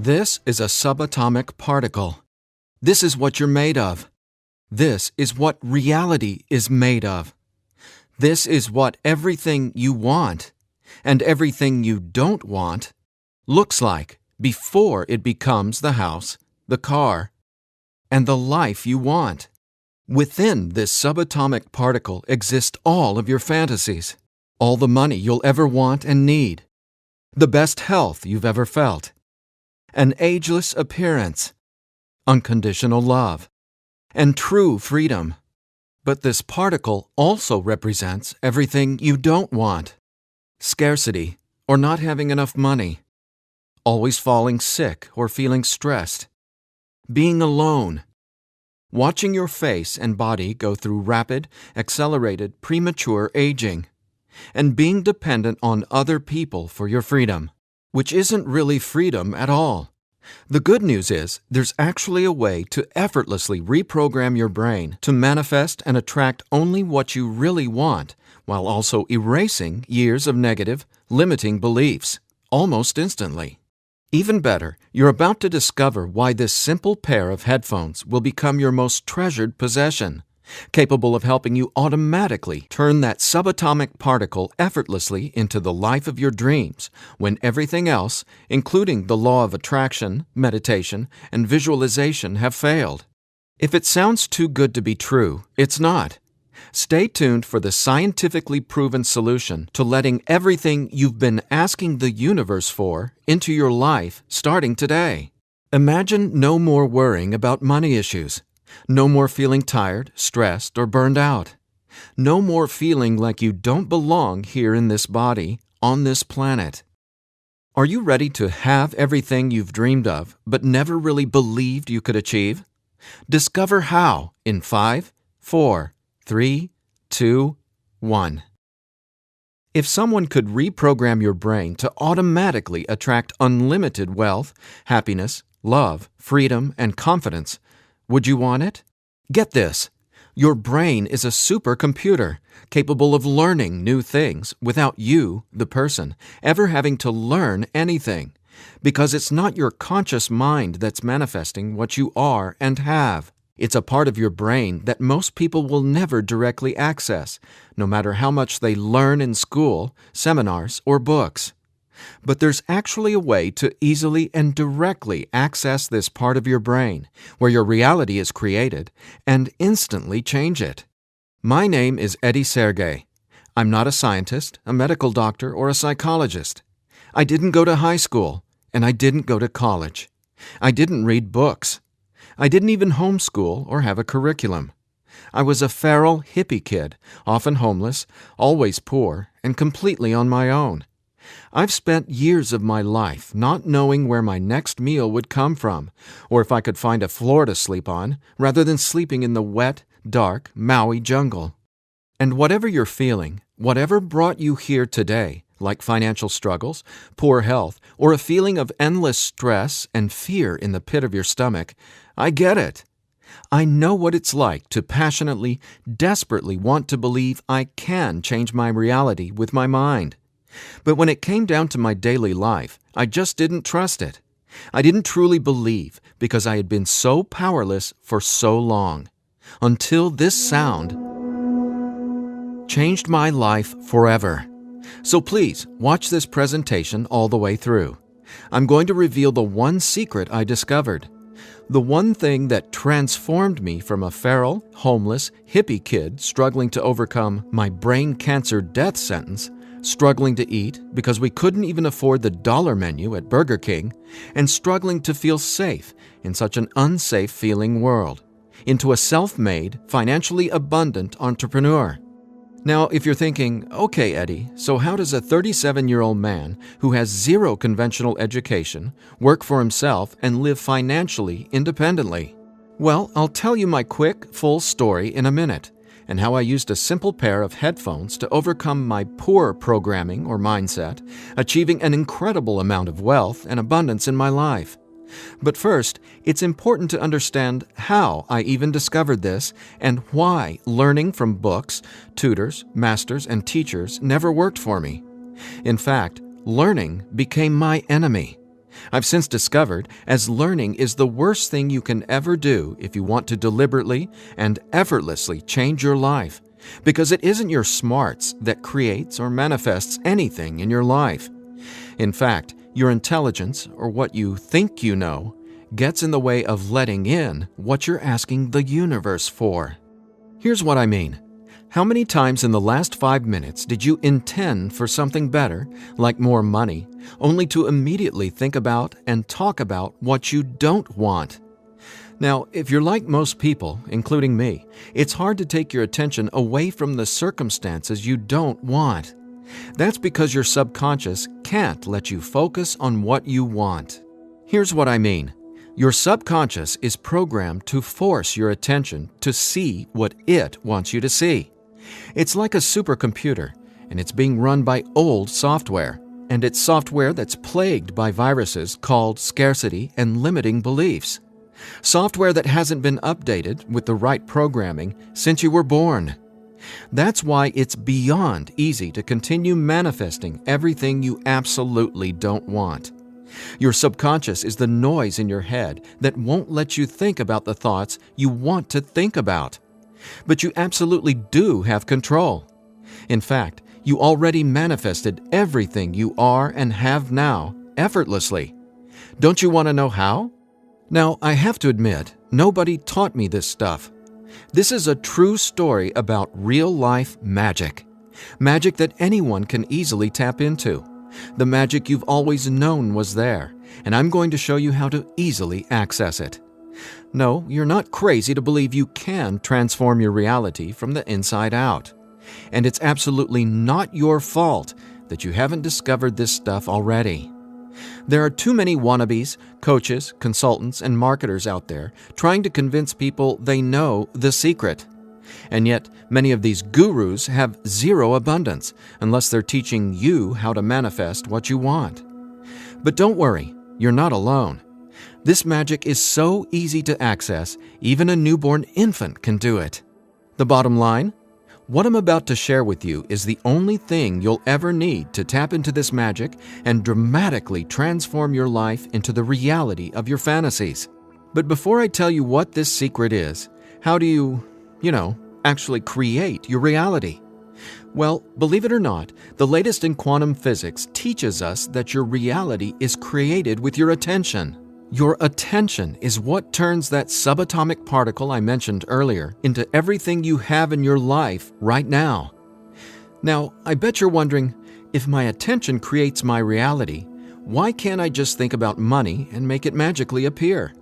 This is a subatomic particle. This is what you're made of. This is what reality is made of. This is what everything you want and everything you don't want looks like before it becomes the house, the car, and the life you want. Within this subatomic particle exist all of your fantasies, all the money you'll ever want and need, the best health you've ever felt, an ageless appearance, unconditional love, and true freedom. But this particle also represents everything you don't want: scarcity or not having enough money, always falling sick or feeling stressed, being alone, watching your face and body go through rapid, accelerated, premature aging, and being dependent on other people for your freedom, which isn't really freedom at all. The good news is there's actually a way to effortlessly reprogram your brain to manifest and attract only what you really want, while also erasing years of negative, limiting beliefs, almost instantly. Even better, you're about to discover why this simple pair of headphones will become your most treasured possession, capable of helping you automatically turn that subatomic particle effortlessly into the life of your dreams when everything else, including the law of attraction, meditation, and visualization, have failed. If it sounds too good to be true, it's not. Stay tuned for the scientifically proven solution to letting everything you've been asking the universe for into your life starting today. Imagine no more worrying about money issues. No more feeling tired, stressed, or burned out. No more feeling like you don't belong here in this body, on this planet. Are you ready to have everything you've dreamed of but never really believed you could achieve? Discover how in 5, 4, 3, 2, 1. If someone could reprogram your brain to automatically attract unlimited wealth, happiness, love, freedom, and confidence, would you want it? Get this. Your brain is a supercomputer capable of learning new things without you, the person, ever having to learn anything, because it's not your conscious mind that's manifesting what you are and have. It's a part of your brain that most people will never directly access, no matter how much they learn in school, seminars, or books. But there's actually a way to easily and directly access this part of your brain, where your reality is created, and instantly change it. My name is Eddie Sergey. I'm not a scientist, a medical doctor, or a psychologist. I didn't go to high school, and I didn't go to college. I didn't read books. I didn't even homeschool or have a curriculum. I was a feral hippie kid, often homeless, always poor, and completely on my own. I've spent years of my life not knowing where my next meal would come from, or if I could find a floor to sleep on, rather than sleeping in the wet, dark Maui jungle. And whatever you're feeling, whatever brought you here today, like financial struggles, poor health, or a feeling of endless stress and fear in the pit of your stomach, I get it. I know what it's like to passionately, desperately want to believe I can change my reality with my mind. But when it came down to my daily life, I just didn't trust it. I didn't truly believe because I had been so powerless for so long. Until this sound changed my life forever. So please, watch this presentation all the way through. I'm going to reveal the one secret I discovered. The one thing that transformed me from a feral, homeless, hippie kid struggling to overcome my brain cancer death sentence, struggling to eat because we couldn't even afford the dollar menu at Burger King, and struggling to feel safe in such an unsafe-feeling world, into a self-made, financially abundant entrepreneur. Now, if you're thinking, okay, Eddie, so how does a 37-year-old man who has zero conventional education work for himself and live financially independently? Well, I'll tell you my quick, full story in a minute, and how I used a simple pair of headphones to overcome my poor programming or mindset, achieving an incredible amount of wealth and abundance in my life. But first, it's important to understand how I even discovered this and why learning from books, tutors, masters, and teachers never worked for me. In fact, learning became my enemy. I've since discovered as learning is the worst thing you can ever do if you want to deliberately and effortlessly change your life, because it isn't your smarts that creates or manifests anything in your life. In fact, your intelligence, or what you think you know, gets in the way of letting in what you're asking the universe for. Here's what I mean. How many times in the last 5 minutes did you intend for something better, like more money, only to immediately think about and talk about what you don't want? Now, if you're like most people, including me, it's hard to take your attention away from the circumstances you don't want. That's because your subconscious can't let you focus on what you want. Here's what I mean. Your subconscious is programmed to force your attention to see what it wants you to see. It's like a supercomputer, and it's being run by old software, and it's software that's plagued by viruses called scarcity and limiting beliefs. Software that hasn't been updated with the right programming since you were born. That's why it's beyond easy to continue manifesting everything you absolutely don't want. Your subconscious is the noise in your head that won't let you think about the thoughts you want to think about. But you absolutely do have control. In fact, you already manifested everything you are and have now effortlessly. Don't you want to know how? Now, I have to admit, nobody taught me this stuff. This is a true story about real-life magic. Magic that anyone can easily tap into. The magic you've always known was there, and I'm going to show you how to easily access it. No, you're not crazy to believe you can transform your reality from the inside out. And it's absolutely not your fault that you haven't discovered this stuff already. There are too many wannabes, coaches, consultants, and marketers out there trying to convince people they know the secret. And yet, many of these gurus have zero abundance unless they're teaching you how to manifest what you want. But don't worry, you're not alone. This magic is so easy to access, even a newborn infant can do it. The bottom line? What I'm about to share with you is the only thing you'll ever need to tap into this magic and dramatically transform your life into the reality of your fantasies. But before I tell you what this secret is, how do you actually create your reality? Well, believe it or not, the latest in quantum physics teaches us that your reality is created with your attention. Your attention is what turns that subatomic particle I mentioned earlier into everything you have in your life right now. Now, I bet you're wondering, if my attention creates my reality, why can't I just think about money and make it magically appear?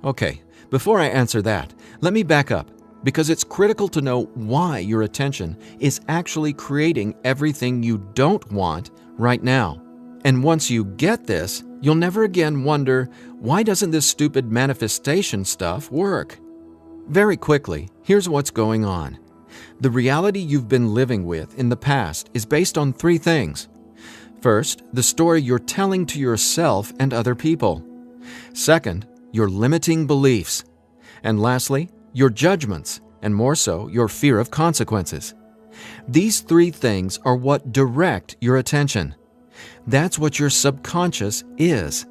Okay, before I answer that, let me back up, because it's critical to know why your attention is actually creating everything you don't want right now. And once you get this, you'll never again wonder, why doesn't this stupid manifestation stuff work? Very quickly, here's what's going on. The reality you've been living with in the past is based on 3 things. First, the story you're telling to yourself and other people. Second, your limiting beliefs. And lastly, your judgments, and more so, your fear of consequences. These 3 things are what direct your attention. That's what your subconscious is.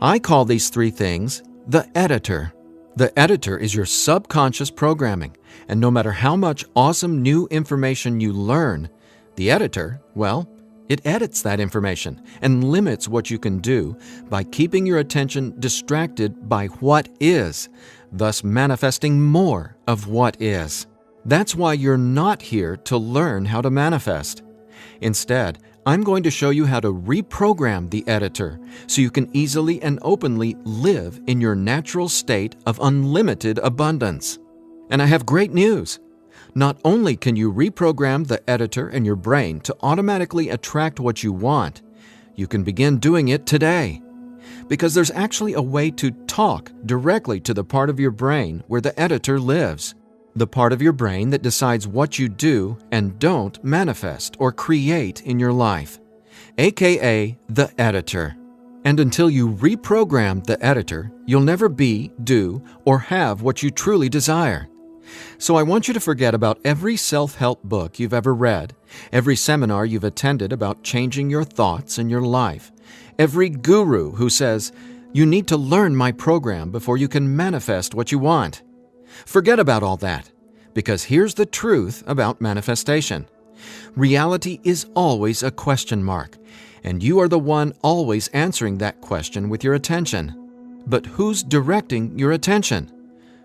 I call these 3 things the editor. The editor is your subconscious programming, and no matter how much awesome new information you learn, the editor, well, it edits that information and limits what you can do by keeping your attention distracted by what is, thus manifesting more of what is. That's why you're not here to learn how to manifest. Instead, I'm going to show you how to reprogram the editor so you can easily and openly live in your natural state of unlimited abundance. And I have great news. Not only can you reprogram the editor in your brain to automatically attract what you want, you can begin doing it today. Because there's actually a way to talk directly to the part of your brain where the editor lives. the part of your brain that decides what you do and don't manifest or create in your life, aka the editor. And until you reprogram the editor, you'll never be, do, or have what you truly desire. So I want you to forget about every self-help book you've ever read, every seminar you've attended about changing your thoughts and your life, every guru who says, you need to learn my program before you can manifest what you want. Forget about all that, because here's the truth about manifestation. Reality is always a question mark, and you are the one always answering that question with your attention. But who's directing your attention?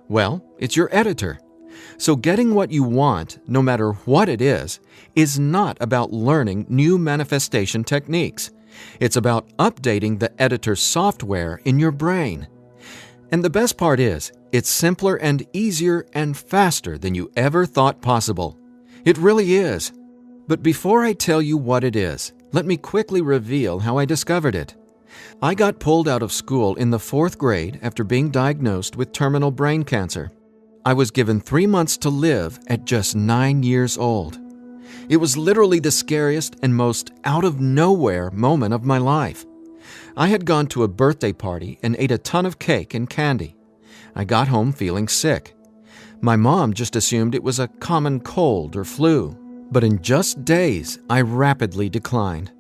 Well, it's your editor. So getting what you want, no matter what it is not about learning new manifestation techniques. It's about updating the editor's software in your brain. And the best part is, it's simpler and easier and faster than you ever thought possible. It really is. But before I tell you what it is, let me quickly reveal how I discovered it. I got pulled out of school in the 4th grade after being diagnosed with terminal brain cancer. I was given 3 months to live at just 9 years old. It was literally the scariest and most out-of-nowhere moment of my life. I had gone to a birthday party and ate a ton of cake and candy. I got home feeling sick. My mom just assumed it was a common cold or flu. But in just days, I rapidly declined.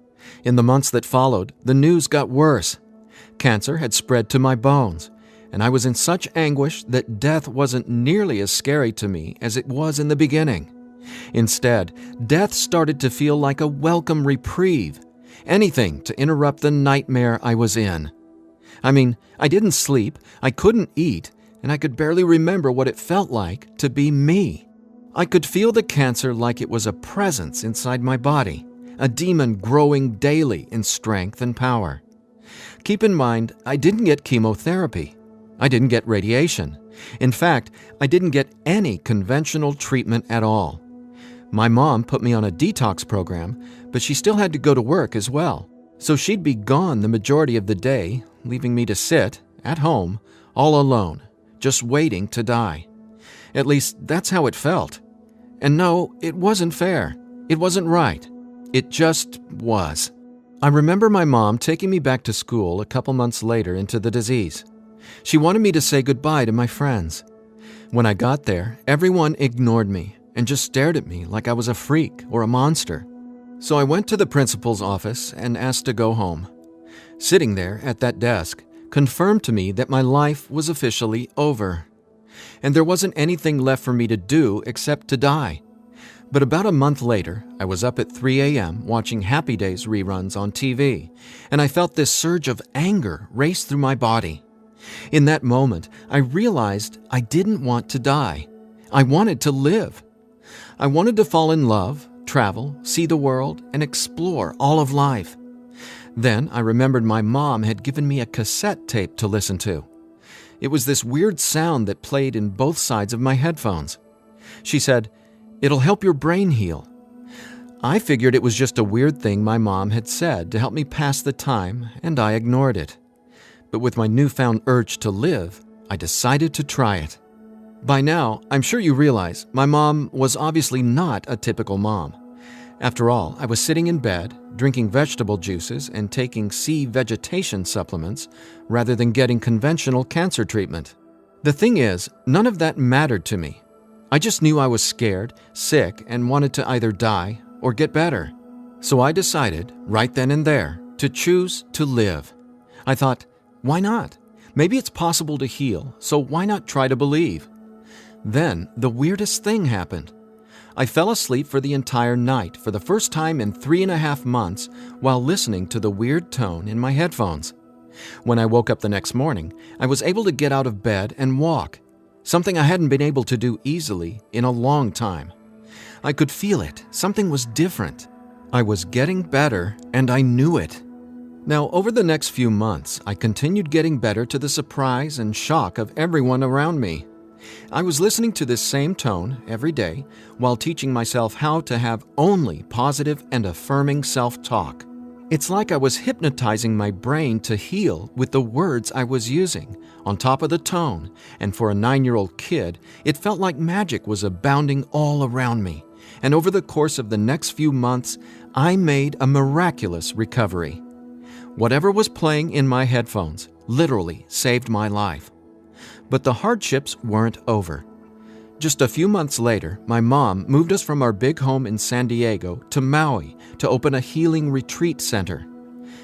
In the months that followed, the news got worse. Cancer had spread to my bones, and I was in such anguish that death wasn't nearly as scary to me as it was in the beginning. Instead, death started to feel like a welcome reprieve, anything to interrupt the nightmare I was in. I mean, I didn't sleep, I couldn't eat, and I could barely remember what it felt like to be me. I could feel the cancer like it was a presence inside my body, a demon growing daily in strength and power. Keep in mind, I didn't get chemotherapy. I didn't get radiation. In fact, I didn't get any conventional treatment at all. My mom put me on a detox program, but she still had to go to work as well. So she'd be gone the majority of the day, leaving me to sit, at home, all alone, just waiting to die. At least, that's how it felt. And no, it wasn't fair. It wasn't right. It just was. I remember my mom taking me back to school a couple months later into the disease. She wanted me to say goodbye to my friends. When I got there, everyone ignored me and just stared at me like I was a freak or a monster. So I went to the principal's office and asked to go home. Sitting there at that desk confirmed to me that my life was officially over. And there wasn't anything left for me to do except to die. But about a month later, I was up at 3 a.m. watching Happy Days reruns on TV, and I felt this surge of anger race through my body. In that moment, I realized I didn't want to die. I wanted to live. I wanted to fall in love, travel, see the world, and explore all of life. Then I remembered my mom had given me a cassette tape to listen to. It was this weird sound that played in both sides of my headphones. She said, "It'll help your brain heal." I figured it was just a weird thing my mom had said to help me pass the time, and I ignored it. But with my newfound urge to live, I decided to try it. By now, I'm sure you realize my mom was obviously not a typical mom. After all, I was sitting in bed, drinking vegetable juices and taking sea vegetation supplements rather than getting conventional cancer treatment. The thing is, none of that mattered to me. I just knew I was scared, sick, and wanted to either die or get better. So I decided, right then and there, to choose to live. I thought, why not? Maybe it's possible to heal, so why not try to believe? Then, the weirdest thing happened. I fell asleep for the entire night for the first time in 3.5 months while listening to the weird tone in my headphones. When I woke up the next morning, I was able to get out of bed and walk, something I hadn't been able to do easily in a long time. I could feel it. Something was different. I was getting better, and I knew it. Now, over the next few months, I continued getting better to the surprise and shock of everyone around me. I was listening to this same tone every day while teaching myself how to have only positive and affirming self-talk. It's like I was hypnotizing my brain to heal with the words I was using, on top of the tone, and for a 9-year-old kid, it felt like magic was abounding all around me. And over the course of the next few months, I made a miraculous recovery. Whatever was playing in my headphones literally saved my life. But the hardships weren't over. Just a few months later, my mom moved us from our big home in San Diego to Maui to open a healing retreat center.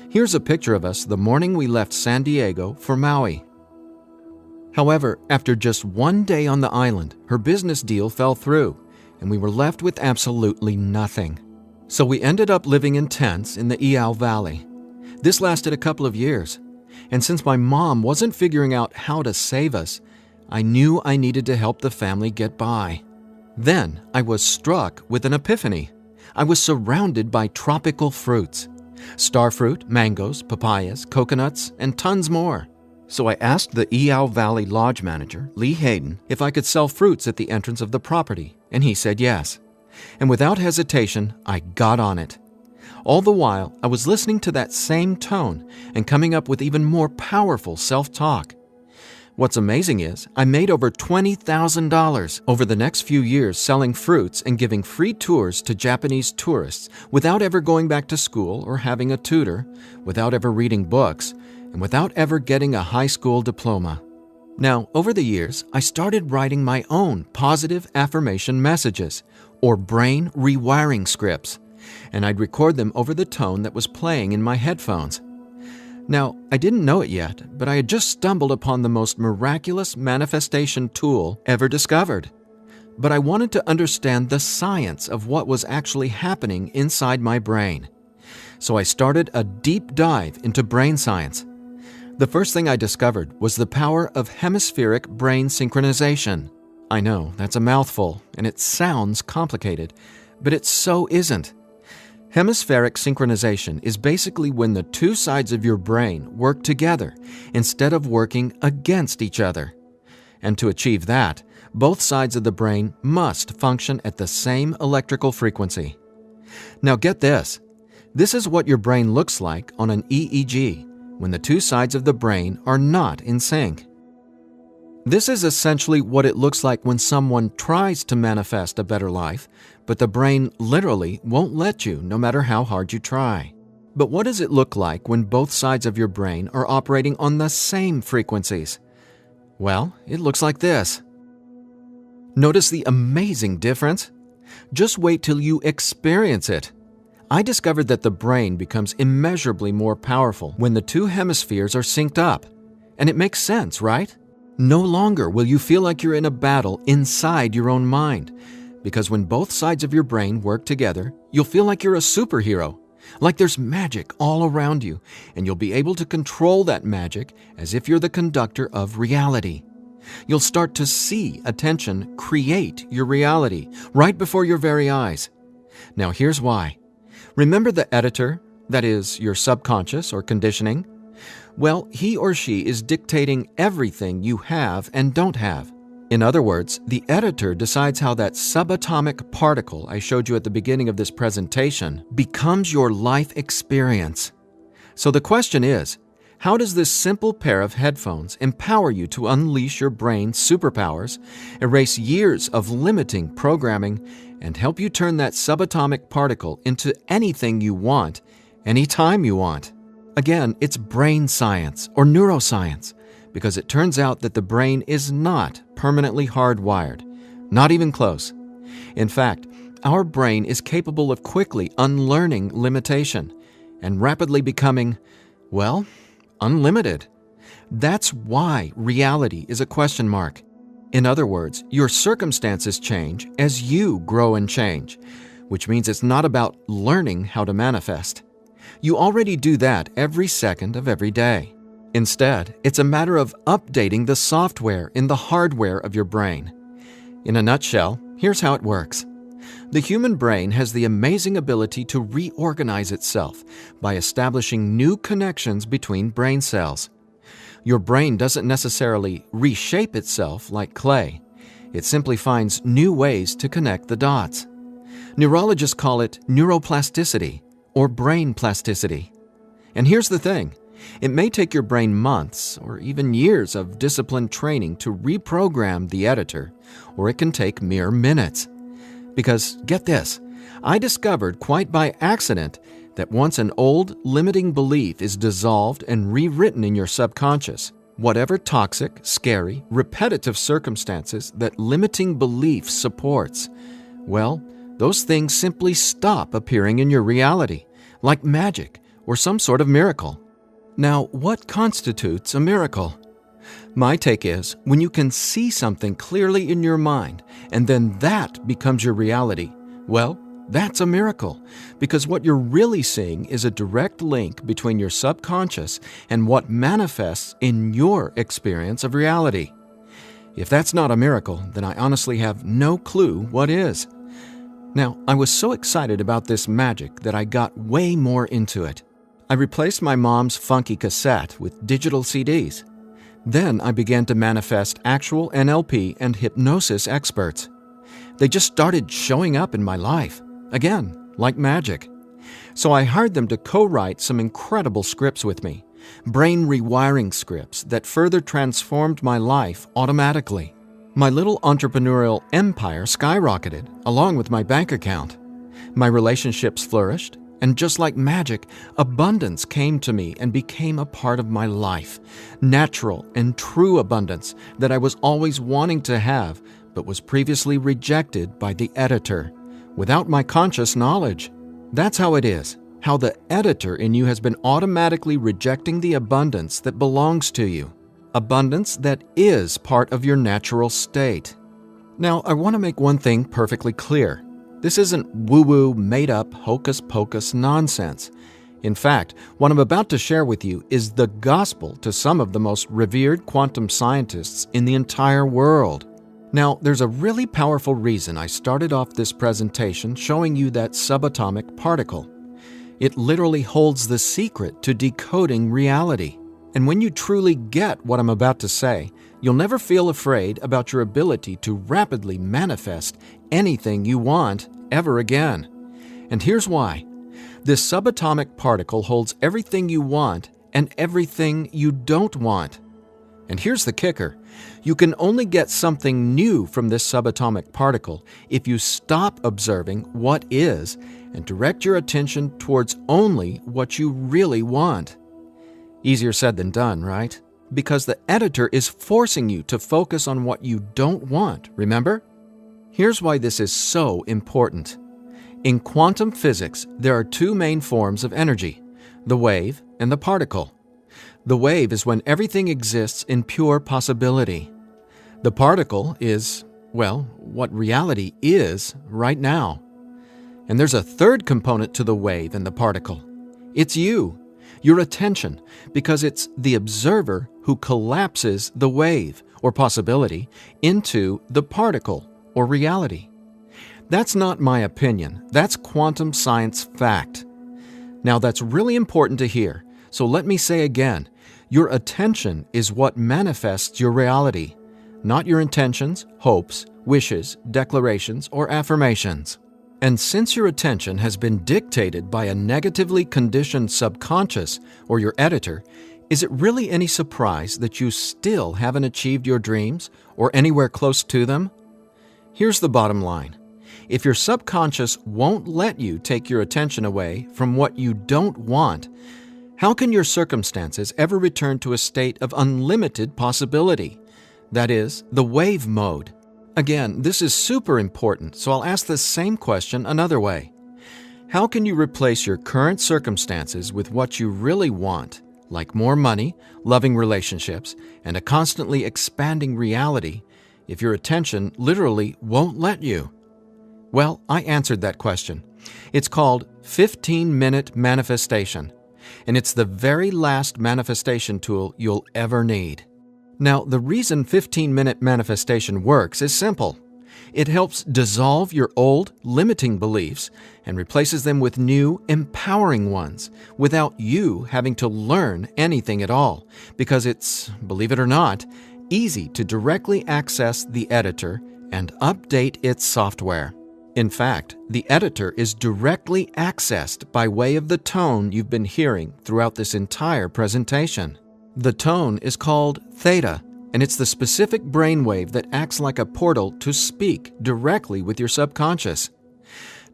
Here's a picture of us the morning we left San Diego for Maui. However, after just one day on the island, her business deal fell through, and we were left with absolutely nothing. So we ended up living in tents in the Iao Valley. This lasted a couple of years, and since my mom wasn't figuring out how to save us, I knew I needed to help the family get by. Then I was struck with an epiphany. I was surrounded by tropical fruits: starfruit, mangoes, papayas, coconuts, and tons more. So I asked the Iao Valley Lodge manager, Lee Hayden, if I could sell fruits at the entrance of the property, and he said yes. And without hesitation, I got on it. All the while, I was listening to that same tone and coming up with even more powerful self-talk. What's amazing is I made over $20,000 over the next few years selling fruits and giving free tours to Japanese tourists without ever going back to school or having a tutor, without ever reading books, and without ever getting a high school diploma. Now, over the years, I started writing my own positive affirmation messages, or brain rewiring scripts, and I'd record them over the tone that was playing in my headphones. Now, I didn't know it yet, but I had just stumbled upon the most miraculous manifestation tool ever discovered. But I wanted to understand the science of what was actually happening inside my brain. So I started a deep dive into brain science. The first thing I discovered was the power of hemispheric brain synchronization. I know, that's a mouthful, and it sounds complicated, but it so isn't. Hemispheric synchronization is basically when the two sides of your brain work together instead of working against each other. And to achieve that, both sides of the brain must function at the same electrical frequency. Now get this. This is what your brain looks like on an EEG when the two sides of the brain are not in sync. This is essentially what it looks like when someone tries to manifest a better life, but the brain literally won't let you no matter how hard you try. But what does it look like when both sides of your brain are operating on the same frequencies? Well, it looks like this. Notice the amazing difference? Just wait till you experience it. I discovered that the brain becomes immeasurably more powerful when the two hemispheres are synced up. And it makes sense, right? No longer will you feel like you're in a battle inside your own mind, because when both sides of your brain work together, you'll feel like you're a superhero, like there's magic all around you, and you'll be able to control that magic as if you're the conductor of reality. You'll start to see attention create your reality right before your very eyes. Now here's why. Remember the editor, that is, your subconscious or conditioning? Well, he or she is dictating everything you have and don't have. In other words, the editor decides how that subatomic particle I showed you at the beginning of this presentation becomes your life experience. So the question is, how does this simple pair of headphones empower you to unleash your brain's superpowers, erase years of limiting programming, and help you turn that subatomic particle into anything you want, anytime you want? Again, it's brain science or neuroscience, because it turns out that the brain is not permanently hardwired, not even close. In fact, our brain is capable of quickly unlearning limitation and rapidly becoming, well, unlimited. That's why reality is a question mark. In other words, your circumstances change as you grow and change, which means it's not about learning how to manifest. You already do that every second of every day. Instead, it's a matter of updating the software in the hardware of your brain. In a nutshell, here's how it works. The human brain has the amazing ability to reorganize itself by establishing new connections between brain cells. Your brain doesn't necessarily reshape itself like clay. It simply finds new ways to connect the dots. Neurologists call it neuroplasticity or brain plasticity. And here's the thing. It may take your brain months or even years of disciplined training to reprogram the editor, or it can take mere minutes. Because, get this, I discovered quite by accident that once an old, limiting belief is dissolved and rewritten in your subconscious, whatever toxic, scary, repetitive circumstances that limiting belief supports, well, those things simply stop appearing in your reality, like magic or some sort of miracle. Now, what constitutes a miracle? My take is when you can see something clearly in your mind and then that becomes your reality, well, that's a miracle, because what you're really seeing is a direct link between your subconscious and what manifests in your experience of reality. If that's not a miracle, then I honestly have no clue what is. Now, I was so excited about this magic that I got way more into it. I replaced my mom's funky cassette with digital CDs. Then I began to manifest actual NLP and hypnosis experts. They just started showing up in my life. Again, like magic. So I hired them to co-write some incredible scripts with me, brain rewiring scripts that further transformed my life automatically. My little entrepreneurial empire skyrocketed, along with my bank account. My relationships flourished, and just like magic, abundance came to me and became a part of my life. Natural and true abundance that I was always wanting to have, but was previously rejected by the editor, without my conscious knowledge. That's how it is, how the editor in you has been automatically rejecting the abundance that belongs to you, abundance that is part of your natural state. Now, I want to make one thing perfectly clear. This isn't woo-woo, made-up, hocus-pocus nonsense. In fact, what I'm about to share with you is the gospel to some of the most revered quantum scientists in the entire world. Now, there's a really powerful reason I started off this presentation showing you that subatomic particle. It literally holds the secret to decoding reality. And when you truly get what I'm about to say, you'll never feel afraid about your ability to rapidly manifest anything you want ever again. And here's why. This subatomic particle holds everything you want and everything you don't want. And here's the kicker. You can only get something new from this subatomic particle if you stop observing what is and direct your attention towards only what you really want. Easier said than done, right? Because the editor is forcing you to focus on what you don't want, remember? Here's why this is so important. In quantum physics, there are two main forms of energy, the wave and the particle. The wave is when everything exists in pure possibility. The particle is, well, what reality is right now. And there's a third component to the wave and the particle. It's you, your attention, because it's the observer who collapses the wave, or possibility, into the particle, or reality. That's not my opinion. That's quantum science fact. Now, that's really important to hear, so let me say again, your attention is what manifests your reality, not your intentions, hopes, wishes, declarations, or affirmations. And since your attention has been dictated by a negatively conditioned subconscious or your editor, is it really any surprise that you still haven't achieved your dreams or anywhere close to them? Here's the bottom line. If your subconscious won't let you take your attention away from what you don't want, how can your circumstances ever return to a state of unlimited possibility? That is, the wave mode. Again, this is super important, so I'll ask the same question another way. How can you replace your current circumstances with what you really want, like more money, loving relationships, and a constantly expanding reality, if your attention literally won't let you? Well, I answered that question. It's called 15-minute manifestation, and it's the very last manifestation tool you'll ever need. Now, the reason 15-minute manifestation works is simple. It helps dissolve your old, limiting beliefs and replaces them with new, empowering ones without you having to learn anything at all, because it's, believe it or not, easy to directly access the editor and update its software. In fact, the editor is directly accessed by way of the tone you've been hearing throughout this entire presentation. The tone is called theta, and it's the specific brainwave that acts like a portal to speak directly with your subconscious.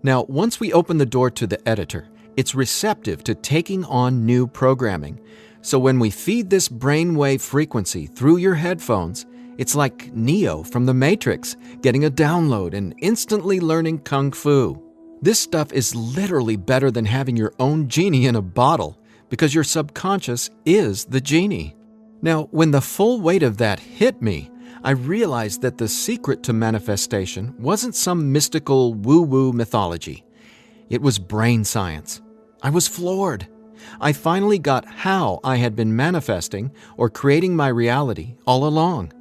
Now, once we open the door to the editor, it's receptive to taking on new programming. So when we feed this brainwave frequency through your headphones, it's like Neo from the Matrix getting a download and instantly learning Kung Fu. This stuff is literally better than having your own genie in a bottle, because your subconscious is the genie. Now, when the full weight of that hit me, I realized that the secret to manifestation wasn't some mystical woo-woo mythology. It was brain science. I was floored. I finally got how I had been manifesting or creating my reality all along.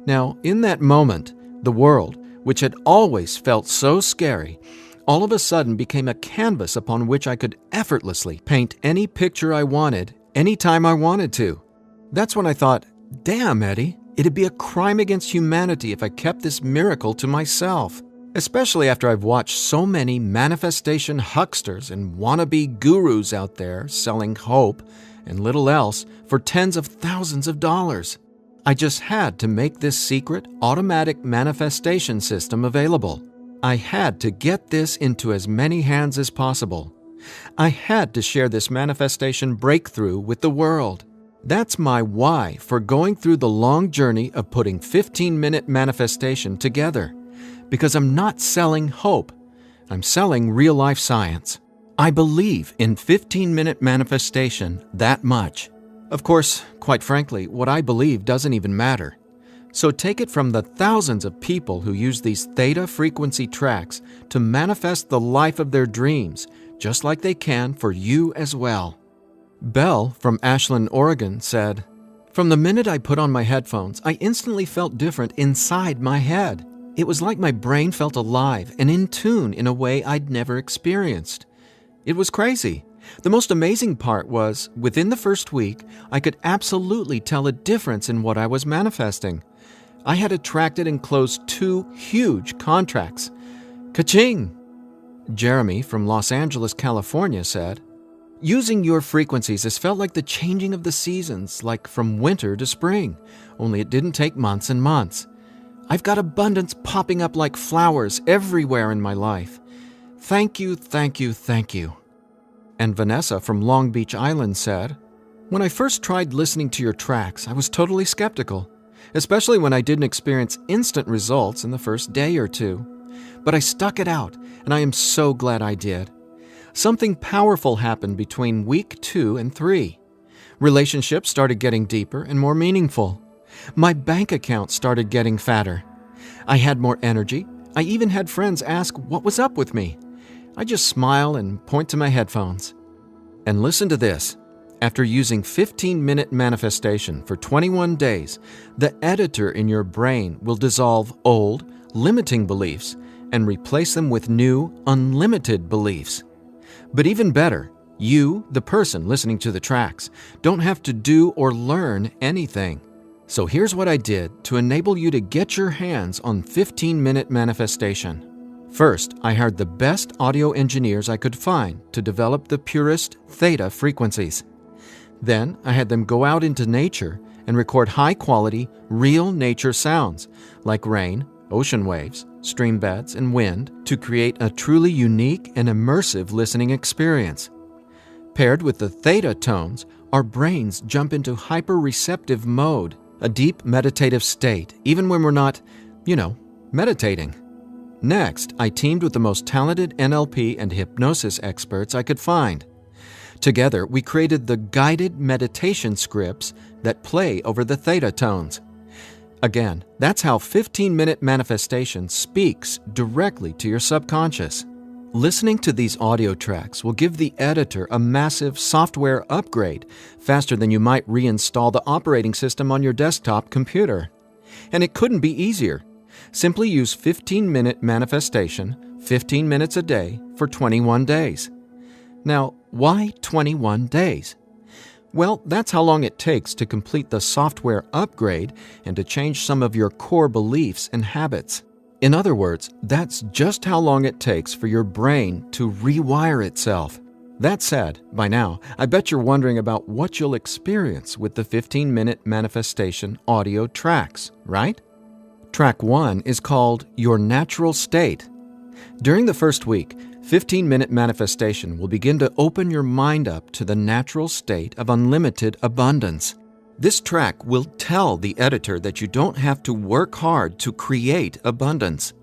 Now, in that moment, the world, which had always felt so scary, all of a sudden became a canvas upon which I could effortlessly paint any picture I wanted, anytime I wanted to. That's when I thought, damn, Eddie, it'd be a crime against humanity if I kept this miracle to myself. Especially after I've watched so many manifestation hucksters and wannabe gurus out there selling hope and little else for tens of thousands of dollars. I just had to make this secret automatic manifestation system available. I had to get this into as many hands as possible. I had to share this manifestation breakthrough with the world. That's my why for going through the long journey of putting 15-minute manifestation together. Because I'm not selling hope. I'm selling real-life science. I believe in 15-minute manifestation that much. Of course, quite frankly, what I believe doesn't even matter. So take it from the thousands of people who use these theta frequency tracks to manifest the life of their dreams, just like they can for you as well. Belle from Ashland, Oregon said, "From the minute I put on my headphones, I instantly felt different inside my head. It was like my brain felt alive and in tune in a way I'd never experienced. It was crazy. The most amazing part was, within the first week, I could absolutely tell a difference in what I was manifesting. I had attracted and closed 2 huge contracts. Ka-ching!" Jeremy from Los Angeles, California said, "Using your frequencies has felt like the changing of the seasons, like from winter to spring, only it didn't take months and months. I've got abundance popping up like flowers everywhere in my life. Thank you, thank you, thank you." And Vanessa from Long Beach Island said, "When I first tried listening to your tracks, I was totally skeptical, especially when I didn't experience instant results in the first day or 2. But I stuck it out, and I am so glad I did. Something powerful happened between week 2 and 3. Relationships started getting deeper and more meaningful. My bank account started getting fatter. I had more energy. I even had friends ask what was up with me. I just smile and point to my headphones. And listen to this. After using 15-minute manifestation for 21 days, the editor in your brain will dissolve old, limiting beliefs and replace them with new, unlimited beliefs. But even better, you, the person listening to the tracks, don't have to do or learn anything. So here's what I did to enable you to get your hands on 15-minute manifestation. First, I hired the best audio engineers I could find to develop the purest theta frequencies. Then, I had them go out into nature and record high-quality, real nature sounds, like rain, ocean waves, stream beds, and wind, to create a truly unique and immersive listening experience. Paired with the theta tones, our brains jump into hyper-receptive mode, a deep meditative state, even when we're not, meditating. Next, I teamed with the most talented NLP and hypnosis experts I could find. Together, we created the guided meditation scripts that play over the theta tones. Again, that's how 15-minute manifestation speaks directly to your subconscious. Listening to these audio tracks will give the editor a massive software upgrade faster than you might reinstall the operating system on your desktop computer. And it couldn't be easier. Simply use 15-minute manifestation, 15 minutes a day, for 21 days. Now, why 21 days? Well, that's how long it takes to complete the software upgrade and to change some of your core beliefs and habits. In other words, that's just how long it takes for your brain to rewire itself. That said, by now, I bet you're wondering about what you'll experience with the 15-minute manifestation audio tracks, right? Track 1 is called Your Natural State. During the first week, 15-minute manifestation will begin to open your mind up to the natural state of unlimited abundance. This track will tell the editor that you don't have to work hard to create abundance.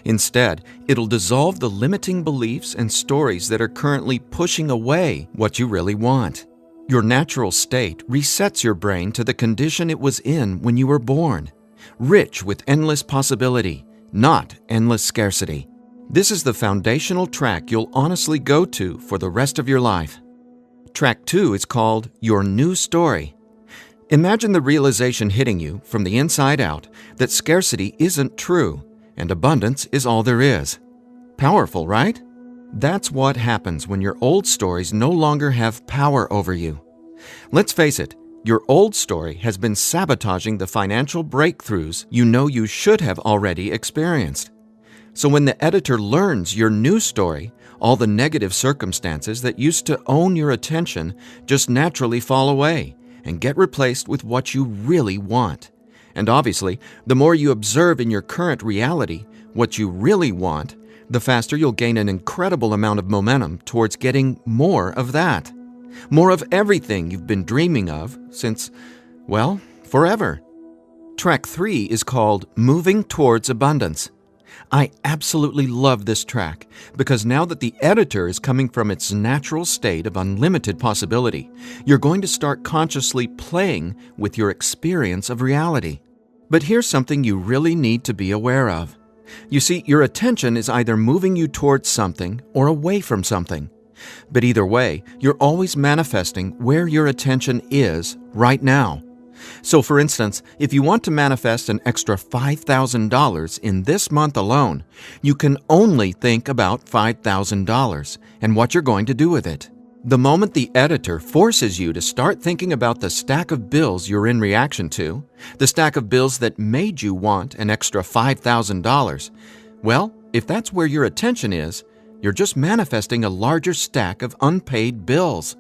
Instead, it'll dissolve the limiting beliefs and stories that are currently pushing away what you really want. Your natural state resets your brain to the condition it was in when you were born, rich with endless possibility, not endless scarcity. This is the foundational track you'll honestly go to for the rest of your life. Track 2 is called Your New Story. Imagine the realization hitting you from the inside out that scarcity isn't true and abundance is all there is. Powerful, right? That's what happens when your old stories no longer have power over you. Let's face it, your old story has been sabotaging the financial breakthroughs you know you should have already experienced. So when the editor learns your new story, all the negative circumstances that used to own your attention just naturally fall away and get replaced with what you really want. And obviously, the more you observe in your current reality what you really want, the faster you'll gain an incredible amount of momentum towards getting more of that. More of everything you've been dreaming of since, well, forever. Track 3 is called Moving Towards Abundance. I absolutely love this track because now that the editor is coming from its natural state of unlimited possibility, you're going to start consciously playing with your experience of reality. But here's something you really need to be aware of. You see, your attention is either moving you towards something or away from something. But either way, you're always manifesting where your attention is right now. So for instance, if you want to manifest an extra $5,000 in this month alone, you can only think about $5,000 and what you're going to do with it. The moment the editor forces you to start thinking about the stack of bills you're in reaction to, the stack of bills that made you want an extra $5,000, well, if that's where your attention is, you're just manifesting a larger stack of unpaid bills.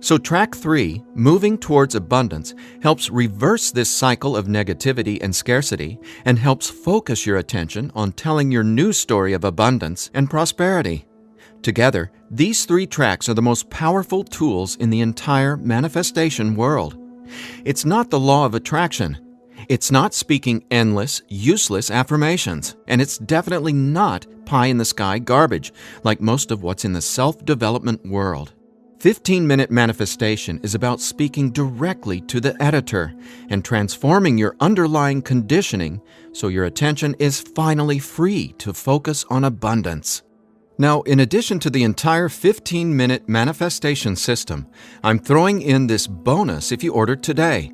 So track 3, Moving Towards Abundance, helps reverse this cycle of negativity and scarcity and helps focus your attention on telling your new story of abundance and prosperity. Together, these 3 tracks are the most powerful tools in the entire manifestation world. It's not the law of attraction. It's not speaking endless, useless affirmations. And it's definitely not pie-in-the-sky garbage like most of what's in the self-development world. 15-minute manifestation is about speaking directly to the editor and transforming your underlying conditioning so your attention is finally free to focus on abundance. Now, in addition to the entire 15-minute manifestation system, I'm throwing in this bonus if you order today.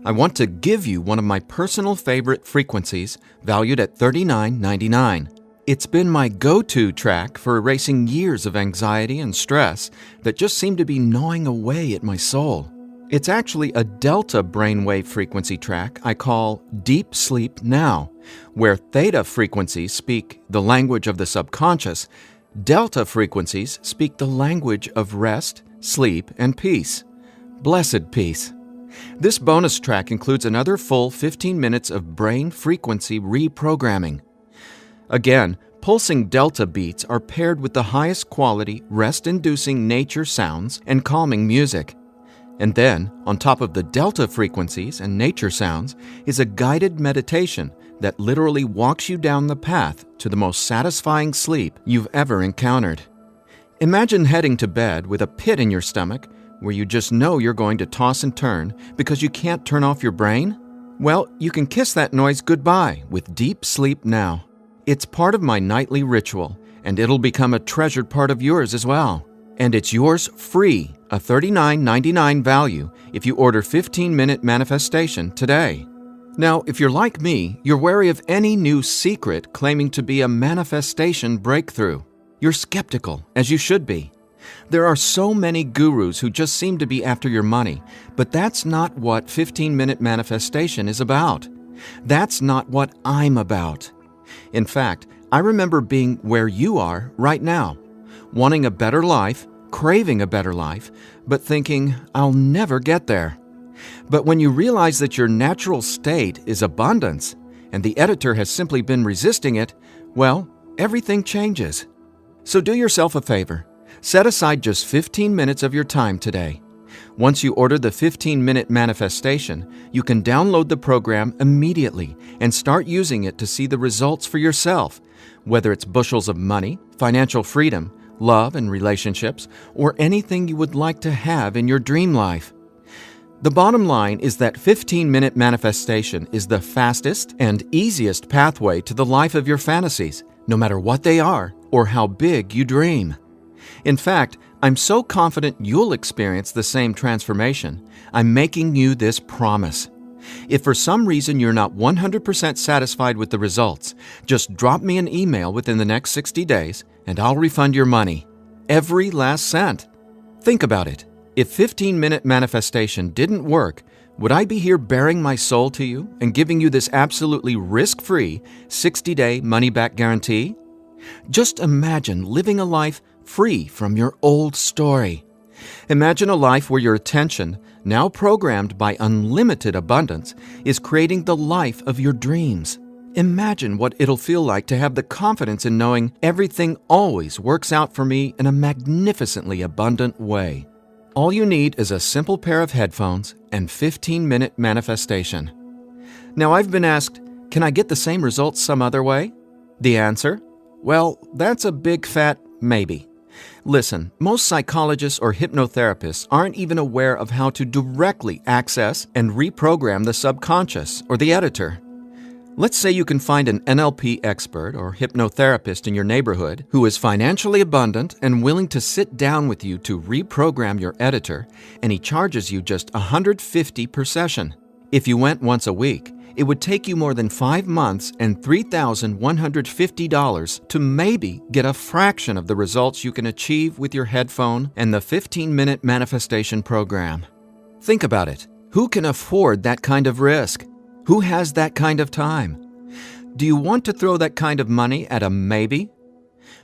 I want to give you one of my personal favorite frequencies valued at $39.99. It's been my go-to track for erasing years of anxiety and stress that just seem to be gnawing away at my soul. It's actually a delta brainwave frequency track I call Deep Sleep Now, where theta frequencies speak the language of the subconscious, delta frequencies speak the language of rest, sleep, and peace. Blessed peace. This bonus track includes another full 15 minutes of brain frequency reprogramming. Again, pulsing delta beats are paired with the highest quality, rest-inducing nature sounds and calming music. And then, on top of the delta frequencies and nature sounds, is a guided meditation that literally walks you down the path to the most satisfying sleep you've ever encountered. Imagine heading to bed with a pit in your stomach where you just know you're going to toss and turn because you can't turn off your brain? Well, you can kiss that noise goodbye with Deep Sleep Now. It's part of my nightly ritual, and it'll become a treasured part of yours as well. And it's yours free, a $39.99 value, if you order 15-minute manifestation today. Now, if you're like me, you're wary of any new secret claiming to be a manifestation breakthrough. You're skeptical, as you should be. There are so many gurus who just seem to be after your money, but that's not what 15-minute manifestation is about. That's not what I'm about. In fact, I remember being where you are right now, wanting a better life, craving a better life, but thinking, I'll never get there. But when you realize that your natural state is abundance, and the editor has simply been resisting it, well, everything changes. So do yourself a favor. Set aside just 15 minutes of your time today. Once you order the 15-minute manifestation, you can download the program immediately and start using it to see the results for yourself, whether it's bushels of money, financial freedom, love and relationships, or anything you would like to have in your dream life. The bottom line is that 15-minute manifestation is the fastest and easiest pathway to the life of your fantasies, no matter what they are or how big you dream. In fact, I'm so confident you'll experience the same transformation, I'm making you this promise. If for some reason you're not 100% satisfied with the results, just drop me an email within the next 60 days and I'll refund your money. Every last cent. Think about it. If 15-minute manifestation didn't work, would I be here bearing my soul to you and giving you this absolutely risk-free 60-day money-back guarantee? Just imagine living a life free from your old story. Imagine a life where your attention, now programmed by unlimited abundance, is creating the life of your dreams. Imagine what it'll feel like to have the confidence in knowing everything always works out for me in a magnificently abundant way. All you need is a simple pair of headphones and 15-minute manifestation. Now, I've been asked, can I get the same results some other way? The answer? Well, that's a big fat maybe. Listen, most psychologists or hypnotherapists aren't even aware of how to directly access and reprogram the subconscious or the editor. Let's say you can find an NLP expert or hypnotherapist in your neighborhood who is financially abundant and willing to sit down with you to reprogram your editor, and he charges you just $150 per session. If you went once a week, it would take you more than 5 months and $3,150 to maybe get a fraction of the results you can achieve with your headphone and the 15-minute manifestation program. Think about it. Who can afford that kind of risk? Who has that kind of time? Do you want to throw that kind of money at a maybe?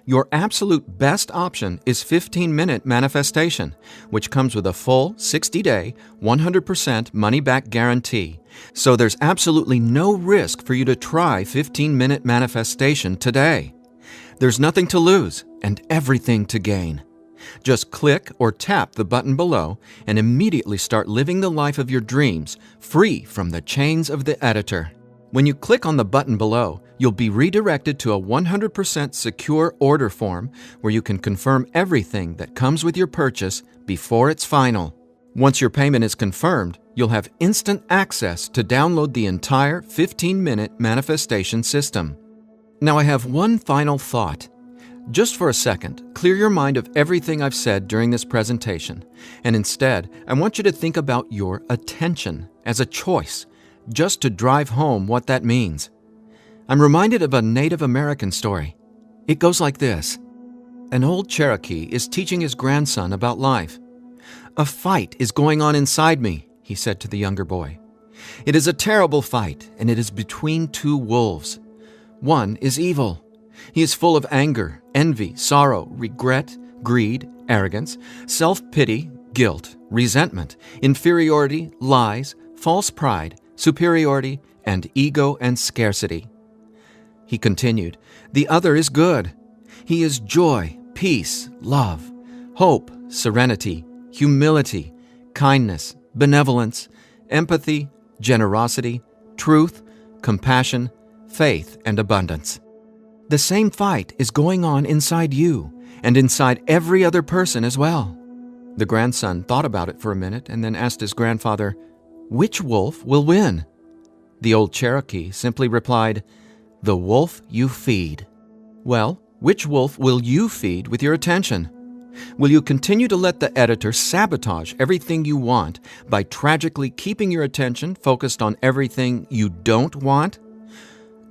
Your absolute best option is 15-minute manifestation, which comes with a full 60-day, 100% money-back guarantee. So there's absolutely no risk for you to try 15-minute manifestation today. There's nothing to lose and everything to gain. Just click or tap the button below and immediately start living the life of your dreams, free from the chains of the editor. When you click on the button below, you'll be redirected to a 100% secure order form where you can confirm everything that comes with your purchase before it's final. Once your payment is confirmed, you'll have instant access to download the entire 15-minute manifestation system. Now I have one final thought. Just for a second, clear your mind of everything I've said during this presentation, and instead, I want you to think about your attention as a choice, just to drive home what that means. I'm reminded of a Native American story. It goes like this. An old Cherokee is teaching his grandson about life. "A fight is going on inside me," he said to the younger boy. "It is a terrible fight, and it is between two wolves. One is evil. He is full of anger, envy, sorrow, regret, greed, arrogance, self-pity, guilt, resentment, inferiority, lies, false pride, superiority, and ego and scarcity." He continued, "The other is good. He is joy, peace, love, hope, serenity, humility, kindness, benevolence, empathy, generosity, truth, compassion, faith, and abundance. The same fight is going on inside you and inside every other person as well." The grandson thought about it for a minute and then asked his grandfather, "Which wolf will win?" The old Cherokee simply replied, "The wolf you feed." Well, which wolf will you feed with your attention? Will you continue to let the editor sabotage everything you want by tragically keeping your attention focused on everything you don't want?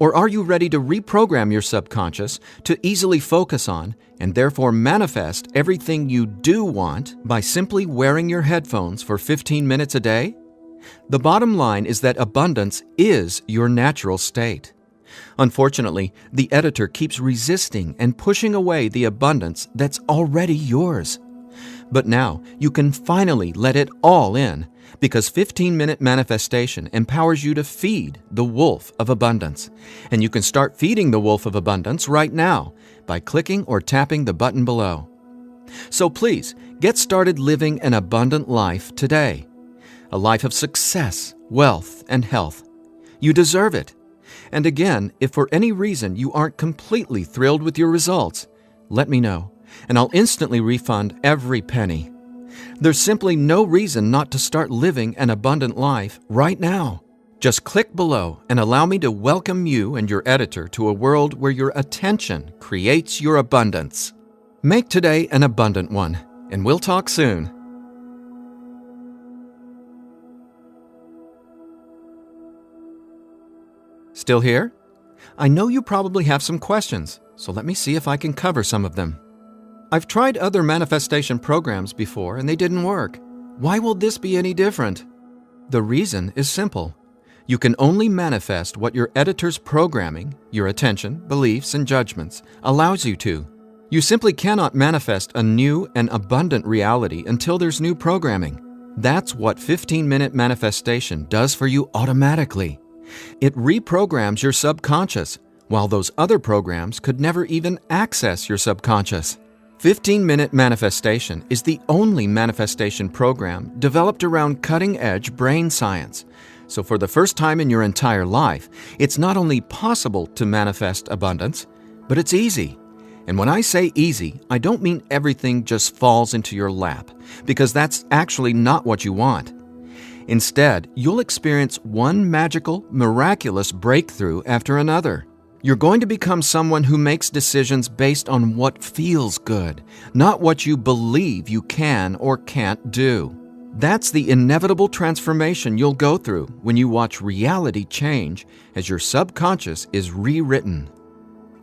Or are you ready to reprogram your subconscious to easily focus on and therefore manifest everything you do want by simply wearing your headphones for 15 minutes a day? The bottom line is that abundance is your natural state. Unfortunately, the editor keeps resisting and pushing away the abundance that's already yours. But now you can finally let it all in, because 15-minute manifestation empowers you to feed the wolf of abundance. And you can start feeding the wolf of abundance right now by clicking or tapping the button below. So please, get started living an abundant life today. A life of success, wealth, and health. You deserve it. And again, if for any reason you aren't completely thrilled with your results, let me know, and I'll instantly refund every penny. There's simply no reason not to start living an abundant life right now. Just click below and allow me to welcome you and your editor to a world where your attention creates your abundance. Make today an abundant one, and we'll talk soon. Still here? I know you probably have some questions, so let me see if I can cover some of them. I've tried other manifestation programs before and they didn't work. Why will this be any different? The reason is simple. You can only manifest what your editor's programming, your attention, beliefs, and judgments allows you to. You simply cannot manifest a new and abundant reality until there's new programming. That's what 15-minute manifestation does for you automatically. It reprograms your subconscious, while those other programs could never even access your subconscious. 15-minute manifestation is the only manifestation program developed around cutting-edge brain science. So for the first time in your entire life, it's not only possible to manifest abundance, but it's easy. And when I say easy, I don't mean everything just falls into your lap, because that's actually not what you want. Instead, you'll experience one magical, miraculous breakthrough after another. You're going to become someone who makes decisions based on what feels good, not what you believe you can or can't do. That's the inevitable transformation you'll go through when you watch reality change as your subconscious is rewritten.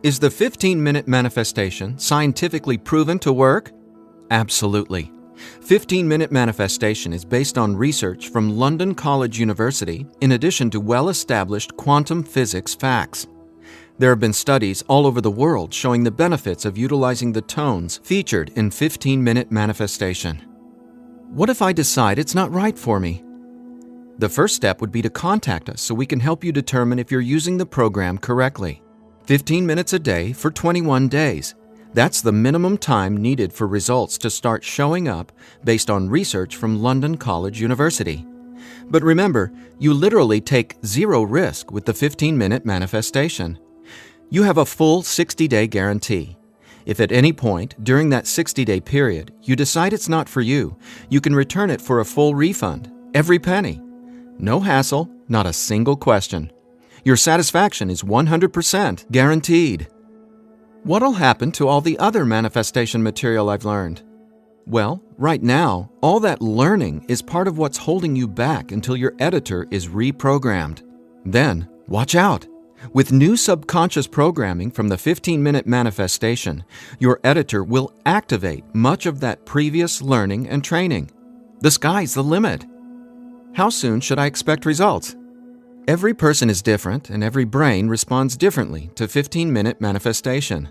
Is the 15-minute manifestation scientifically proven to work? Absolutely. 15-minute manifestation is based on research from London College University in addition to well-established quantum physics facts. There have been studies all over the world showing the benefits of utilizing the tones featured in 15-minute manifestation. What if I decide it's not right for me? The first step would be to contact us so we can help you determine if you're using the program correctly. 15 minutes a day for 21 days. That's the minimum time needed for results to start showing up based on research from London College University. But remember, you literally take zero risk with the 15-minute manifestation. You have a full 60-day guarantee. If at any point during that 60-day period you decide it's not for you, you can return it for a full refund, every penny. No hassle, not a single question. Your satisfaction is 100% guaranteed. What'll happen to all the other manifestation material I've learned? Well, right now, all that learning is part of what's holding you back until your editor is reprogrammed. Then, watch out! With new subconscious programming from the 15-minute manifestation, your editor will activate much of that previous learning and training. The sky's the limit. How soon should I expect results? Every person is different, and every brain responds differently to 15-minute manifestation.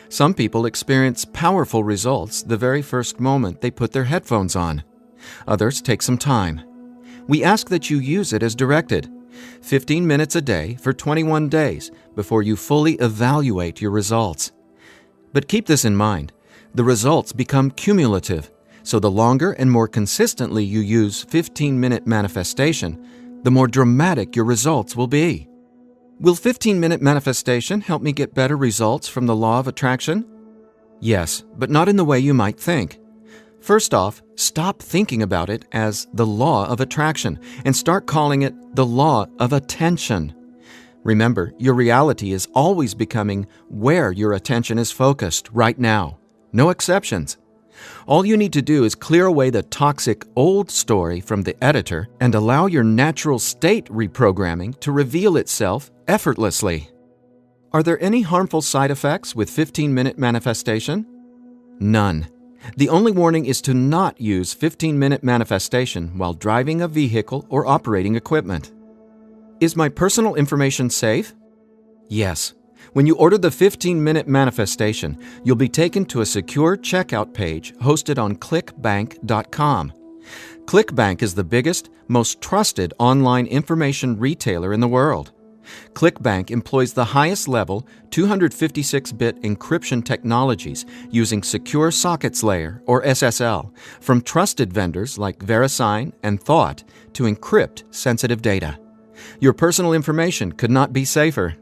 Some people experience powerful results the very first moment they put their headphones on. Others take some time. We ask that you use it as directed. 15 minutes a day for 21 days before you fully evaluate your results. But keep this in mind, the results become cumulative, so the longer and more consistently you use 15-minute manifestation, the more dramatic your results will be. Will 15-minute manifestation help me get better results from the law of attraction? Yes, but not in the way you might think. First off, stop thinking about it as the law of attraction and start calling it the law of attention. Remember, your reality is always becoming where your attention is focused right now. No exceptions. All you need to do is clear away the toxic old story from the editor and allow your natural state reprogramming to reveal itself effortlessly. Are there any harmful side effects with 15-minute manifestation? None. The only warning is to not use 15-minute manifestation while driving a vehicle or operating equipment. Is my personal information safe? Yes. When you order the 15-minute manifestation, you'll be taken to a secure checkout page hosted on clickbank.com. ClickBank is the biggest, most trusted online information retailer in the world. ClickBank employs the highest level 256-bit encryption technologies using Secure Sockets Layer, or SSL, from trusted vendors like VeriSign and Thought to encrypt sensitive data. Your personal information could not be safer.